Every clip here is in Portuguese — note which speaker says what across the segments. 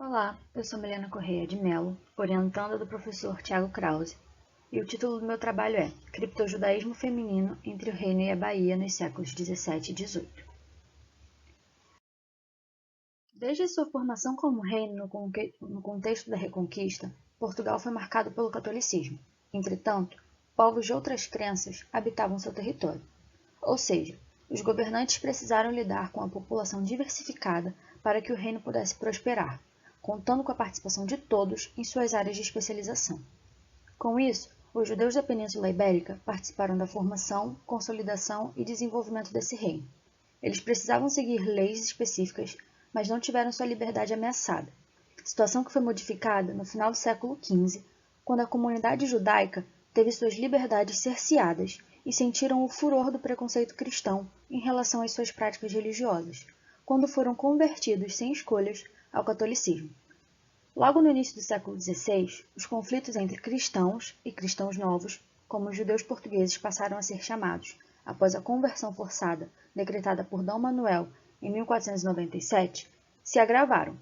Speaker 1: Olá, eu sou Milena Correia de Mello, orientanda do professor Tiago Krause, e o título do meu trabalho é Criptojudaísmo Feminino entre o Reino e a Bahia nos séculos XVII e XVIII. Desde a sua formação como reino no contexto da Reconquista, Portugal foi marcado pelo catolicismo. Entretanto, povos de outras crenças habitavam seu território. Ou seja, os governantes precisaram lidar com a população diversificada para que o reino pudesse prosperar, contando com a participação de todos em suas áreas de especialização. Com isso, os judeus da Península Ibérica participaram da formação, consolidação e desenvolvimento desse reino. Eles precisavam seguir leis específicas, mas não tiveram sua liberdade ameaçada, situação que foi modificada no final do século XV, quando a comunidade judaica teve suas liberdades cerceadas e sentiram o furor do preconceito cristão em relação às suas práticas religiosas, quando foram convertidos sem escolhas ao catolicismo. Logo no início do século XVI, os conflitos entre cristãos e cristãos novos, como os judeus portugueses passaram a ser chamados, após a conversão forçada decretada por Dom Manuel em 1497, se agravaram,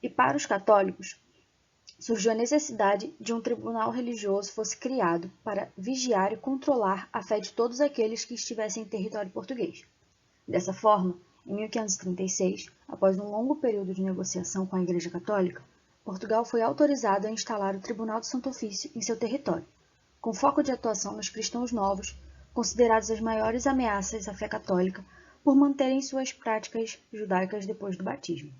Speaker 1: e para os católicos surgiu a necessidade de um tribunal religioso fosse criado para vigiar e controlar a fé de todos aqueles que estivessem em território português. Dessa forma, em 1536, após um longo período de negociação com a Igreja Católica, Portugal foi autorizado a instalar o Tribunal do Santo Ofício em seu território, com foco de atuação nos cristãos novos, considerados as maiores ameaças à fé católica por manterem suas práticas judaicas depois do batismo.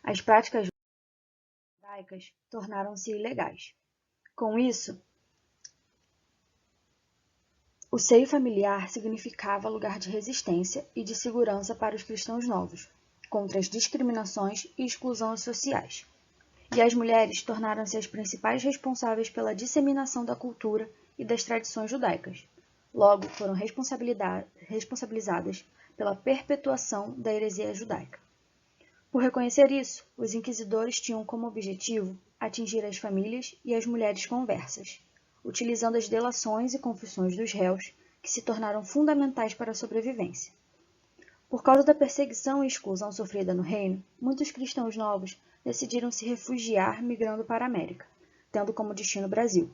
Speaker 1: As práticas judaicas tornaram-se ilegais. Com isso, o seio familiar significava lugar de resistência e de segurança para os cristãos novos, contra as discriminações e exclusões sociais. E as mulheres tornaram-se as principais responsáveis pela disseminação da cultura e das tradições judaicas. Logo, foram responsabilizadas pela perpetuação da heresia judaica. Por reconhecer isso, os inquisidores tinham como objetivo atingir as famílias e as mulheres conversas, utilizando as delações e confissões dos réus, que se tornaram fundamentais para a sobrevivência. Por causa da perseguição e exclusão sofrida no reino, muitos cristãos novos decidiram se refugiar migrando para a América, tendo como destino o Brasil,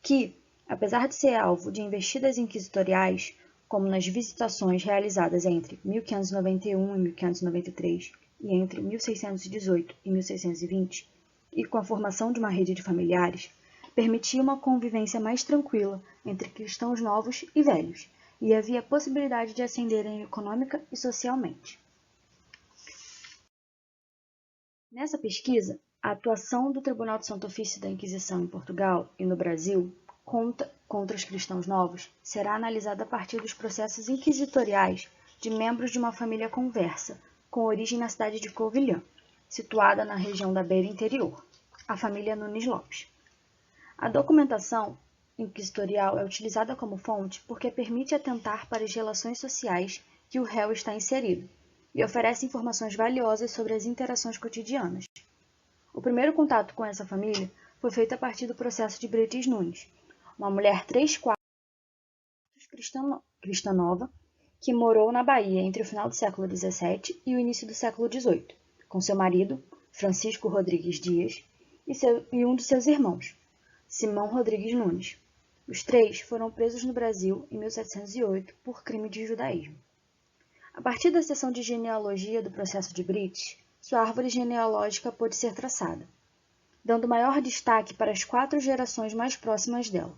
Speaker 1: que, apesar de ser alvo de investidas inquisitoriais, como nas visitações realizadas entre 1591 e 1593 e entre 1618 e 1620, e com a formação de uma rede de familiares, permitia uma convivência mais tranquila entre cristãos novos e velhos, e havia a possibilidade de ascenderem econômica e socialmente. Nessa pesquisa, a atuação do Tribunal do Santo Ofício da Inquisição em Portugal e no Brasil contra os cristãos novos será analisada a partir dos processos inquisitoriais de membros de uma família conversa, com origem na cidade de Covilhã, situada na região da Beira Interior, a família Nunes Lopes. A documentação inquisitorial é utilizada como fonte porque permite atentar para as relações sociais que o réu está inserido e oferece informações valiosas sobre as interações cotidianas. O primeiro contato com essa família foi feito a partir do processo de Brites Nunes, uma mulher 3/4 cristã nova que morou na Bahia entre o final do século XVII e o início do século XVIII, com seu marido, Francisco Rodrigues Dias, e um de seus irmãos, Simão Rodrigues Nunes. Os três foram presos no Brasil em 1708 por crime de judaísmo. A partir da seção de genealogia do processo de Brites, sua árvore genealógica pôde ser traçada, dando maior destaque para as 4 gerações mais próximas dela.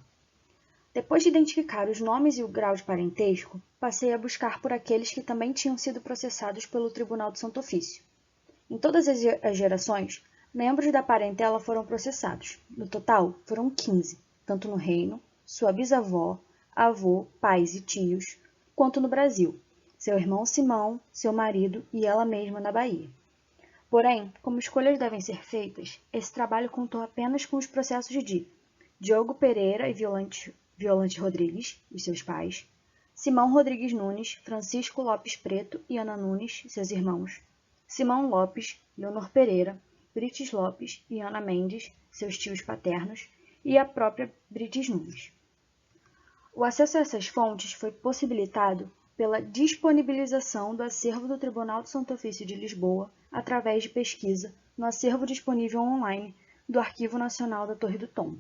Speaker 1: Depois de identificar os nomes e o grau de parentesco, passei a buscar por aqueles que também tinham sido processados pelo Tribunal do Santo Ofício. Em todas as gerações, membros da parentela foram processados. No total, foram 15, tanto no reino, sua bisavó, avô, pais e tios, quanto no Brasil, seu irmão Simão, seu marido e ela mesma na Bahia. Porém, como escolhas devem ser feitas, esse trabalho contou apenas com os processos de Diogo Pereira e Violante Rodrigues, os seus pais, Simão Rodrigues Nunes, Francisco Lopes Preto e Ana Nunes, seus irmãos, Simão Lopes, Leonor Pereira, Brites Lopes e Ana Mendes, seus tios paternos, e a própria Brites Nunes. O acesso a essas fontes foi possibilitado pela disponibilização do acervo do Tribunal do Santo Ofício de Lisboa através de pesquisa no acervo disponível online do Arquivo Nacional da Torre do Tombo.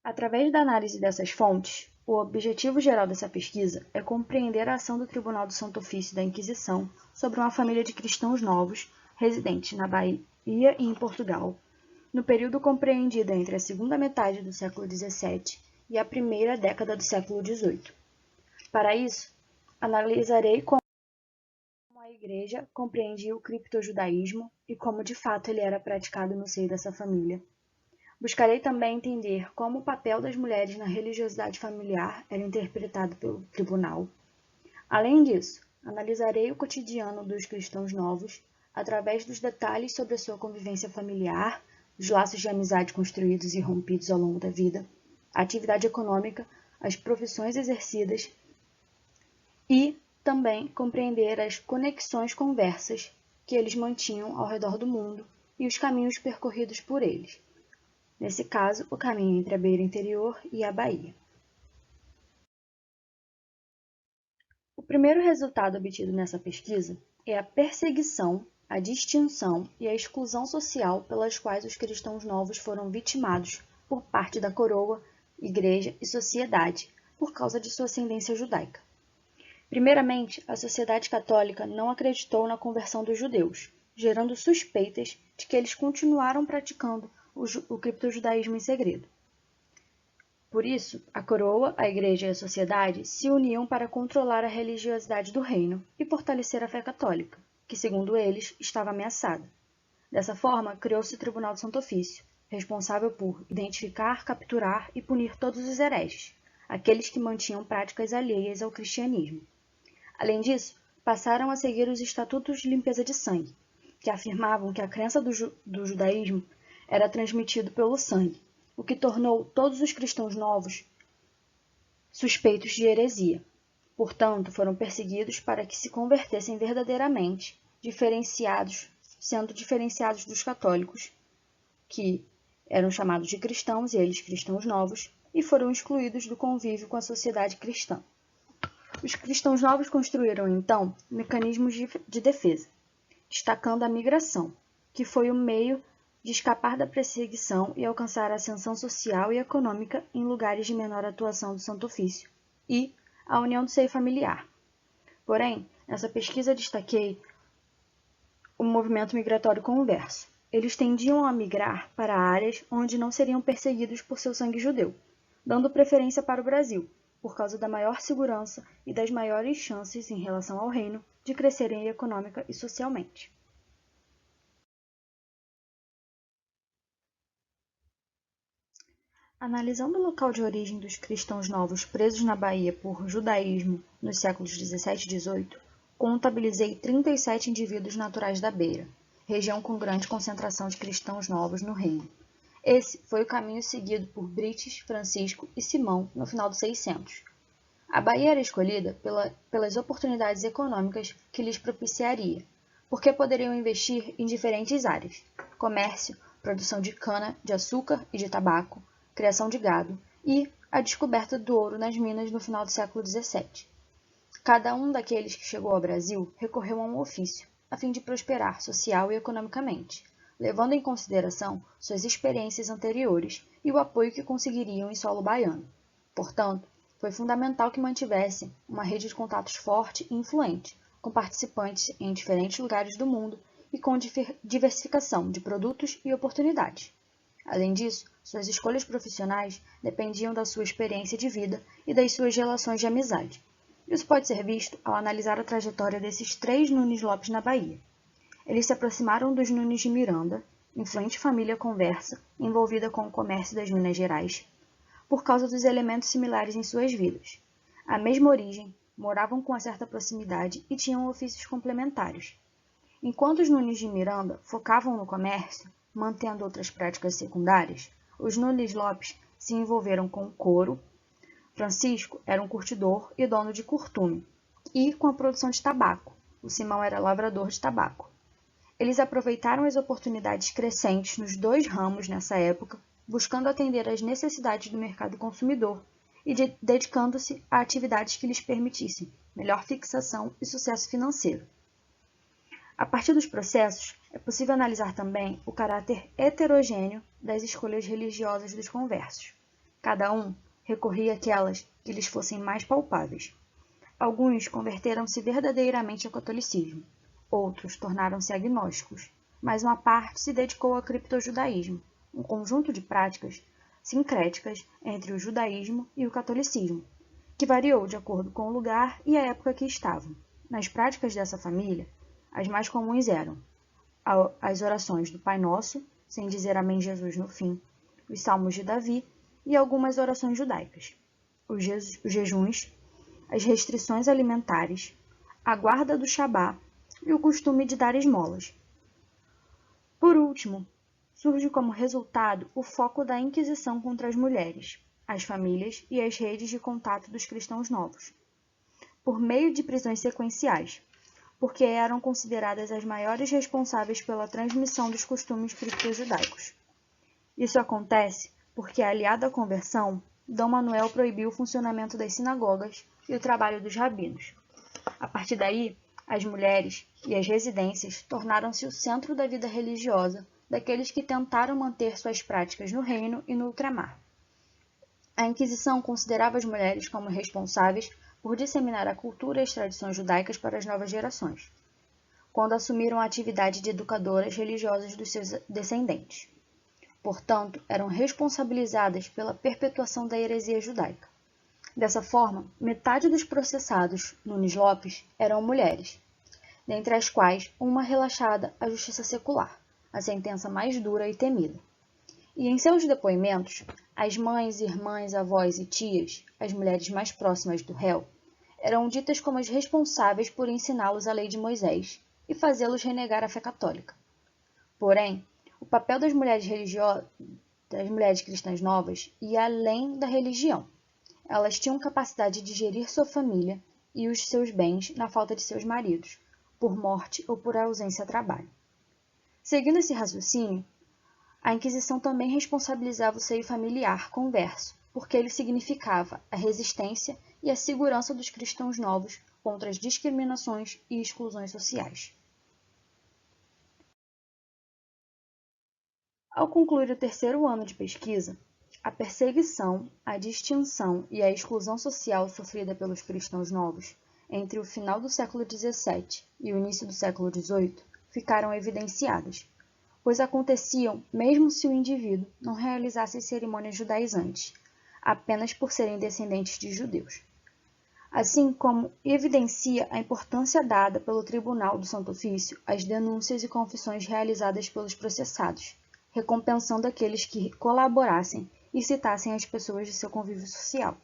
Speaker 1: Através da análise dessas fontes, o objetivo geral dessa pesquisa é compreender a ação do Tribunal do Santo Ofício da Inquisição sobre uma família de cristãos novos residentes na Bahia e em Portugal, no período compreendido entre a segunda metade do século XVII e a primeira década do século XVIII. Para isso, analisarei como a Igreja compreendia o criptojudaísmo e como de fato ele era praticado no seio dessa família. Buscarei também entender como o papel das mulheres na religiosidade familiar era interpretado pelo tribunal. Além disso, analisarei o cotidiano dos cristãos novos através dos detalhes sobre a sua convivência familiar, os laços de amizade construídos e rompidos ao longo da vida, a atividade econômica, as profissões exercidas e também compreender as conexões conversas que eles mantinham ao redor do mundo e os caminhos percorridos por eles. Nesse caso, o caminho entre a beira interior e a Bahia. O primeiro resultado obtido nessa pesquisa é a perseguição, a distinção e a exclusão social pelas quais os cristãos novos foram vitimados por parte da coroa, igreja e sociedade por causa de sua ascendência judaica. Primeiramente, a sociedade católica não acreditou na conversão dos judeus, gerando suspeitas de que eles continuaram praticando o criptojudaísmo em segredo. Por isso, a coroa, a igreja e a sociedade se uniam para controlar a religiosidade do reino e fortalecer a fé católica, que, segundo eles, estava ameaçada. Dessa forma, criou-se o Tribunal do Santo Ofício, responsável por identificar, capturar e punir todos os hereges, aqueles que mantinham práticas alheias ao cristianismo. Além disso, passaram a seguir os Estatutos de Limpeza de Sangue, que afirmavam que a crença do judaísmo era transmitido pelo sangue, o que tornou todos os cristãos novos suspeitos de heresia. Portanto, foram perseguidos para que se convertessem verdadeiramente, sendo diferenciados dos católicos, que eram chamados de cristãos e eles cristãos novos, e foram excluídos do convívio com a sociedade cristã. Os cristãos novos construíram, então, mecanismos de defesa, destacando a migração, que foi o meio de escapar da perseguição e alcançar a ascensão social e econômica em lugares de menor atuação do Santo Ofício, e a união do seio familiar. Porém, nessa pesquisa destaquei o movimento migratório converso. Eles tendiam a migrar para áreas onde não seriam perseguidos por seu sangue judeu, dando preferência para o Brasil, por causa da maior segurança e das maiores chances em relação ao reino de crescerem econômica e socialmente. Analisando o local de origem dos cristãos novos presos na Bahia por judaísmo nos séculos XVII e XVIII, contabilizei 37 indivíduos naturais da Beira, região com grande concentração de cristãos novos no reino. Esse foi o caminho seguido por Brites, Francisco e Simão no final dos 600. A Bahia era escolhida pelas oportunidades econômicas que lhes propiciaria, porque poderiam investir em diferentes áreas: comércio, produção de cana, de açúcar e de tabaco, criação de gado e a descoberta do ouro nas minas no final do século XVII. Cada um daqueles que chegou ao Brasil recorreu a um ofício, a fim de prosperar social e economicamente, levando em consideração suas experiências anteriores e o apoio que conseguiriam em solo baiano. Portanto, foi fundamental que mantivessem uma rede de contatos forte e influente, com participantes em diferentes lugares do mundo e com diversificação de produtos e oportunidades. Além disso, suas escolhas profissionais dependiam da sua experiência de vida e das suas relações de amizade. Isso pode ser visto ao analisar a trajetória desses 3 Nunes Lopes na Bahia. Eles se aproximaram dos Nunes de Miranda, influente família conversa, envolvida com o comércio das Minas Gerais, por causa dos elementos similares em suas vidas. A mesma origem, moravam com uma certa proximidade e tinham ofícios complementares. Enquanto os Nunes de Miranda focavam no comércio, mantendo outras práticas secundárias, os Nunes Lopes se envolveram com o couro. Francisco era um curtidor e dono de curtume, e com a produção de tabaco. O Simão era lavrador de tabaco. Eles aproveitaram as oportunidades crescentes nos 2 ramos nessa época, buscando atender às necessidades do mercado consumidor e dedicando-se a atividades que lhes permitissem melhor fixação e sucesso financeiro. A partir dos processos, é possível analisar também o caráter heterogêneo das escolhas religiosas dos conversos. Cada um recorria àquelas que lhes fossem mais palpáveis. Alguns converteram-se verdadeiramente ao catolicismo, outros tornaram-se agnósticos, mas uma parte se dedicou ao criptojudaísmo, um conjunto de práticas sincréticas entre o judaísmo e o catolicismo, que variou de acordo com o lugar e a época que estavam. Nas práticas dessa família, as mais comuns eram as orações do Pai Nosso, sem dizer Amém Jesus no fim, os Salmos de Davi e algumas orações judaicas, os jejuns, as restrições alimentares, a guarda do Shabá e o costume de dar esmolas. Por último, surge como resultado o foco da Inquisição contra as mulheres, as famílias e as redes de contato dos cristãos novos, por meio de prisões sequenciais, porque eram consideradas as maiores responsáveis pela transmissão dos costumes criptojudaicos. Isso acontece porque, aliado à conversão, Dom Manuel proibiu o funcionamento das sinagogas e o trabalho dos rabinos. A partir daí, as mulheres e as residências tornaram-se o centro da vida religiosa daqueles que tentaram manter suas práticas no reino e no ultramar. A Inquisição considerava as mulheres como responsáveis por disseminar a cultura e as tradições judaicas para as novas gerações, quando assumiram a atividade de educadoras religiosas dos seus descendentes. Portanto, eram responsabilizadas pela perpetuação da heresia judaica. Dessa forma, metade dos processados, Nunes Lopes, eram mulheres, dentre as quais uma relaxada à justiça secular, a sentença mais dura e temida. E em seus depoimentos, as mães, irmãs, avós e tias, as mulheres mais próximas do réu, eram ditas como as responsáveis por ensiná-los a lei de Moisés e fazê-los renegar a fé católica. Porém, o papel das mulheres cristãs novas ia além da religião. Elas tinham capacidade de gerir sua família e os seus bens na falta de seus maridos, por morte ou por ausência a trabalho. Seguindo esse raciocínio, a Inquisição também responsabilizava o seio familiar converso, porque ele significava a resistência e a segurança dos cristãos novos contra as discriminações e exclusões sociais. Ao concluir o terceiro ano de pesquisa, a perseguição, a distinção e a exclusão social sofrida pelos cristãos novos entre o final do século XVII e o início do século XVIII ficaram evidenciadas, pois aconteciam mesmo se o indivíduo não realizasse cerimônias judaizantes, apenas por serem descendentes de judeus. Assim como evidencia a importância dada pelo Tribunal do Santo Ofício às denúncias e confissões realizadas pelos processados, recompensando aqueles que colaborassem e citassem as pessoas de seu convívio social.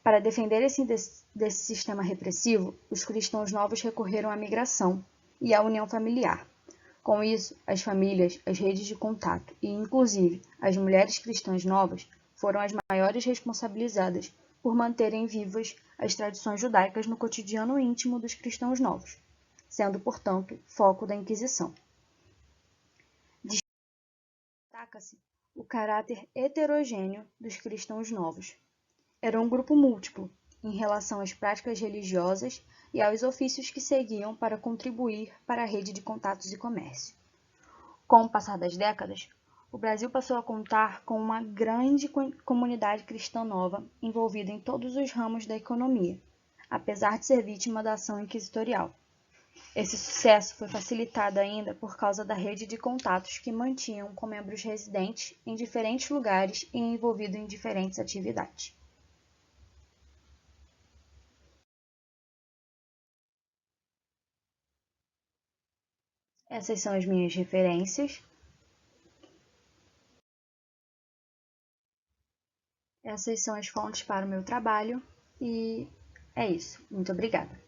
Speaker 1: Para defender-se desse sistema repressivo, os cristãos novos recorreram à migração e à união familiar. Com isso, as famílias, as redes de contato e, inclusive, as mulheres cristãs novas foram as maiores responsabilizadas por manterem vivas as tradições judaicas no cotidiano íntimo dos cristãos novos, sendo, portanto, foco da Inquisição. Destaca-se o caráter heterogêneo dos cristãos novos. Era um grupo múltiplo em relação às práticas religiosas e aos ofícios que seguiam para contribuir para a rede de contatos e comércio. Com o passar das décadas, o Brasil passou a contar com uma grande comunidade cristã nova envolvida em todos os ramos da economia, apesar de ser vítima da ação inquisitorial. Esse sucesso foi facilitado ainda por causa da rede de contatos que mantinham com membros residentes em diferentes lugares e envolvidos em diferentes atividades. Essas são as minhas referências. Essas são as fontes para o meu trabalho e é isso. Muito obrigada.